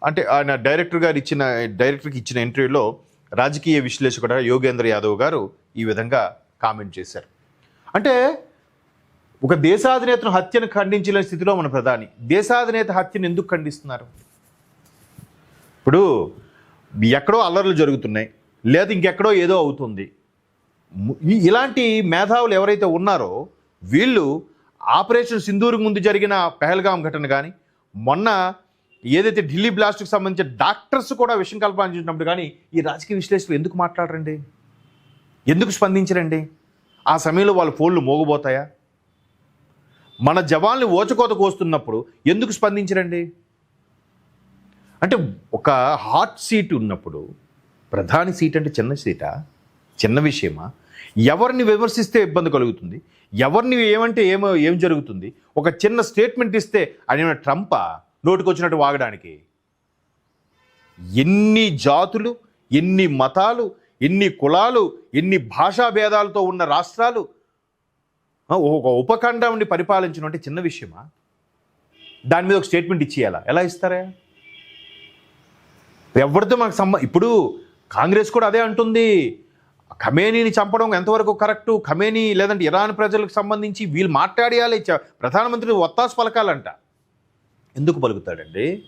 అంటే ఆయన డైరెక్టర్కి ఇచ్చిన ఇంటర్వ్యూలో రాజకీయ విశ్లేషకుడు యోగేంద్ర యాదవ్ గారు ఈ విధంగా కామెంట్ చేశారు. అంటే ఒక దేశాధినేతను హత్యను ఖండించలేని స్థితిలో మన ప్రధాని దేశాధినేత హత్యను ఎందుకు ఖండిస్తున్నారు? ఇప్పుడు ఎక్కడో అల్లర్లు జరుగుతున్నాయి, లేదా ఇంకెక్కడో ఏదో అవుతుంది. ఇలాంటి మేధావులు ఎవరైతే ఉన్నారో వీళ్ళు ఆపరేషన్ సింధూర్ ముందు జరిగిన పెహల్గాం ఘటన కానీ, మొన్న ఏదైతే ఢిల్లీ బ్లాస్ట్కి సంబంధించిన డాక్టర్స్ కూడా విషయం కల్పించినప్పుడు కానీ ఈ రాజకీయ విశ్లేషకులు ఎందుకు మాట్లాడరండి? ఎందుకు స్పందించరండి? ఆ సమయంలో వాళ్ళ ఫోన్లు మోగబోతాయా? మన జవాన్లు ఓచకోత కోస్తున్నప్పుడు ఎందుకు స్పందించరండి? అంటే ఒక హాట్ సీట్ ఉన్నప్పుడు, ప్రధాని సీట్ అంటే చిన్న సీటా, చిన్న విషయమా? ఎవరిని విమర్శిస్తే ఇబ్బంది కలుగుతుంది, ఎవరిని ఏమంటే ఏం జరుగుతుంది? ఒక చిన్న స్టేట్మెంట్ ఇస్తే ఆయన ట్రంపా నోటుకొచ్చినట్టు వాగడానికి? ఎన్ని జాతులు, ఎన్ని మతాలు, ఎన్ని కులాలు, ఎన్ని భాషా భేదాలతో ఉన్న రాష్ట్రాలు ఒక ఉపఖండాన్ని పరిపాలించడం అంటే చిన్న విషయమా? దాని మీద ఒక స్టేట్మెంట్ ఇచ్చేయాలా? ఎలా ఇస్తారా? ఎవరితో మనకు ఇప్పుడు కాంగ్రెస్ కూడా అదే అంటుంది. ఖమేనీని చంపడం ఎంతవరకు కరెక్టు? ఖమేనీ లేదంటే ఇరాన్ ప్రజలకు సంబంధించి వీళ్ళు మాట్లాడేయాలి, ప్రధానమంత్రి ఒత్తాసు పలకాలంట. ఎందుకు పలుకుతాడండి?